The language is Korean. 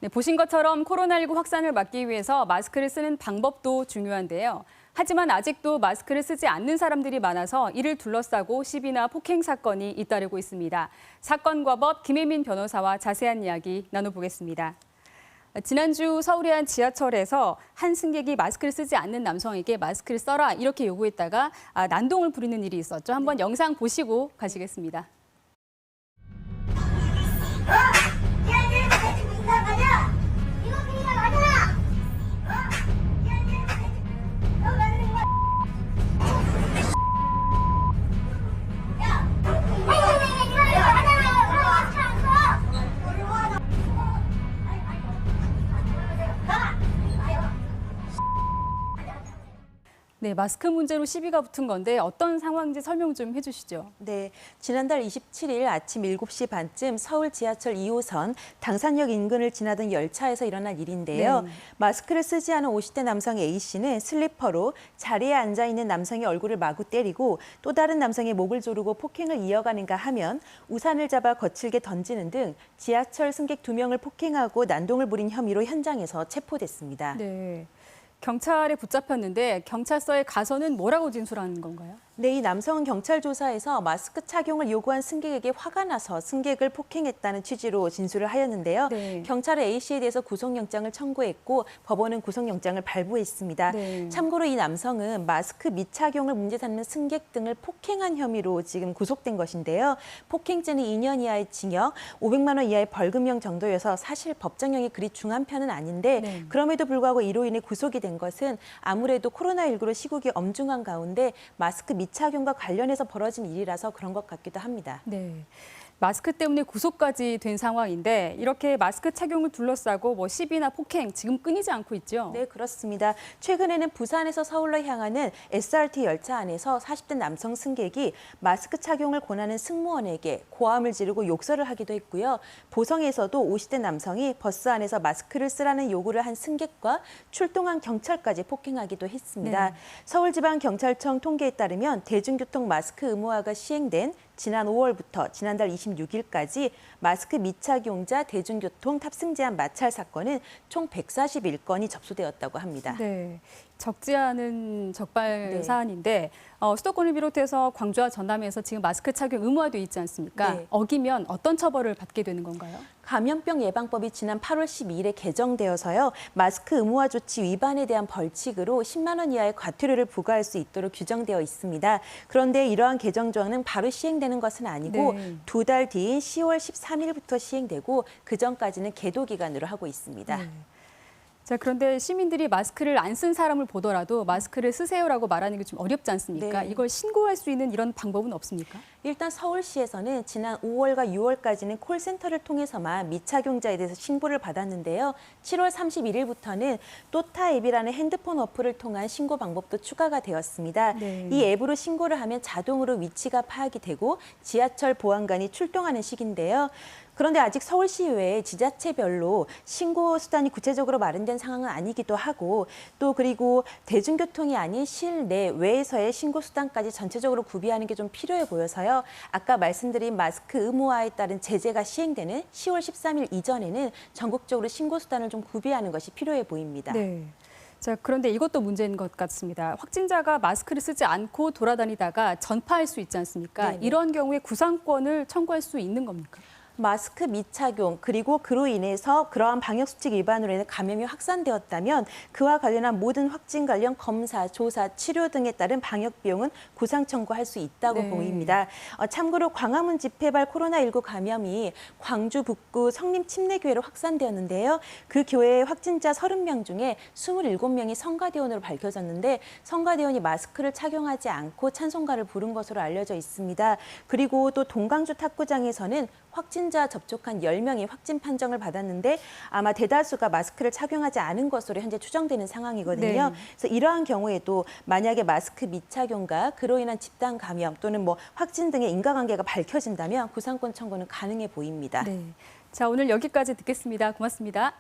네, 보신 것처럼 코로나19 확산을 막기 위해서 마스크를 쓰는 방법도 중요한데요. 하지만 아직도 마스크를 쓰지 않는 사람들이 많아서 이를 둘러싸고 시비나 폭행 사건이 잇따르고 있습니다. 사건과 법 김혜민 변호사와 자세한 이야기 나눠보겠습니다. 지난주 서울의 한 지하철에서 한 승객이 마스크를 쓰지 않는 남성에게 마스크를 써라 이렇게 요구했다가 난동을 부리는 일이 있었죠. 한번 영상 보시고 가시겠습니다. 네, 마스크 문제로 시비가 붙은 건데 어떤 상황인지 설명 좀 해주시죠. 네, 지난달 27일 아침 7시 반쯤 서울 지하철 2호선 당산역 인근을 지나던 열차에서 일어난 일인데요. 네. 마스크를 쓰지 않은 50대 남성 A씨는 슬리퍼로 자리에 앉아 있는 남성의 얼굴을 마구 때리고 또 다른 남성의 목을 조르고 폭행을 이어가는가 하면 우산을 잡아 거칠게 던지는 등 지하철 승객 2명을 폭행하고 난동을 부린 혐의로 현장에서 체포됐습니다. 네. 경찰에 붙잡혔는데 경찰서에 가서는 뭐라고 진술하는 건가요? 네, 이 남성은 경찰 조사에서 마스크 착용을 요구한 승객에게 화가 나서 승객을 폭행했다는 취지로 진술을 하였는데요. 네. 경찰은 A씨에 대해서 구속영장을 청구했고 법원은 구속영장을 발부했습니다. 네. 참고로 이 남성은 마스크 미착용을 문제 삼는 승객 등을 폭행한 혐의로 지금 구속된 것인데요. 폭행죄는 2년 이하의 징역, 500만 원 이하의 벌금형 정도여서 사실 법정형이 그리 중한 편은 아닌데 네. 그럼에도 불구하고 이로 인해 구속이 된 것은 아무래도 코로나19로 시국이 엄중한 가운데 마스크 미착용과 관련해서 벌어진 일이라서 그런 것 같기도 합니다. 네. 마스크 때문에 구속까지 된 상황인데 이렇게 마스크 착용을 둘러싸고 시비나 폭행 지금 끊이지 않고 있죠? 네, 그렇습니다. 최근에는 부산에서 서울로 향하는 SRT 열차 안에서 40대 남성 승객이 마스크 착용을 권하는 승무원에게 고함을 지르고 욕설을 하기도 했고요. 보성에서도 50대 남성이 버스 안에서 마스크를 쓰라는 요구를 한 승객과 출동한 경찰까지 폭행하기도 했습니다. 네. 서울지방경찰청 통계에 따르면 대중교통 마스크 의무화가 시행된 지난 5월부터 지난달 26일까지 마스크 미착용자 대중교통 탑승 제한 마찰 사건은 총 141건이 접수되었다고 합니다. 네, 적지 않은 적발 네. 사안인데 수도권을 비롯해서 광주와 전남에서 지금 마스크 착용 의무화돼 있지 않습니까? 네. 어기면 어떤 처벌을 받게 되는 건가요? 감염병 예방법이 지난 8월 12일에 개정되어서요. 마스크 의무화 조치 위반에 대한 벌칙으로 10만 원 이하의 과태료를 부과할 수 있도록 규정되어 있습니다. 그런데 이러한 개정 조항은 바로 시행되는 것은 아니고 네. 2달 뒤인 10월 13일부터 시행되고 그전까지는 계도 기간으로 하고 있습니다. 네. 자, 그런데 시민들이 마스크를 안 쓴 사람을 보더라도 마스크를 쓰세요라고 말하는 게 좀 어렵지 않습니까? 네. 이걸 신고할 수 있는 이런 방법은 없습니까? 일단 서울시에서는 지난 5월과 6월까지는 콜센터를 통해서만 미착용자에 대해서 신고를 받았는데요. 7월 31일부터는 또타 앱이라는 핸드폰 어플을 통한 신고 방법도 추가가 되었습니다. 네. 이 앱으로 신고를 하면 자동으로 위치가 파악이 되고 지하철 보안관이 출동하는 식인데요. 그런데 아직 서울시 외에 지자체별로 신고 수단이 구체적으로 마련된 상황은 아니기도 하고 또 그리고 대중교통이 아닌 실내 외에서의 신고 수단까지 전체적으로 구비하는 게 좀 필요해 보여서요. 아까 말씀드린 마스크 의무화에 따른 제재가 시행되는 10월 13일 이전에는 전국적으로 신고 수단을 좀 구비하는 것이 필요해 보입니다. 네. 자, 그런데 이것도 문제인 것 같습니다. 확진자가 마스크를 쓰지 않고 돌아다니다가 전파할 수 있지 않습니까? 네네. 이런 경우에 구상권을 청구할 수 있는 겁니까? 마스크 미착용 그리고 그로 인해서 그러한 방역수칙 위반으로 인해 감염이 확산되었다면 그와 관련한 모든 확진 관련 검사, 조사, 치료 등에 따른 방역 비용은 구상 청구할 수 있다고 네. 보입니다. 참고로 광화문 집회발 코로나19 감염이 광주 북구 성림 침례교회로 확산되었는데요. 그 교회의 확진자 30명 중에 27명이 성가대원으로 밝혀졌는데 성가대원이 마스크를 착용하지 않고 찬송가를 부른 것으로 알려져 있습니다. 그리고 또 동강주 탁구장에서는 확진자 접촉한 10명이 확진 판정을 받았는데 아마 대다수가 마스크를 착용하지 않은 것으로 현재 추정되는 상황이거든요. 네. 그래서 이러한 경우에도 만약에 마스크 미착용과 그로 인한 집단 감염 또는 확진 등의 인과관계가 밝혀진다면 구상권 청구는 가능해 보입니다. 네. 자, 오늘 여기까지 듣겠습니다. 고맙습니다.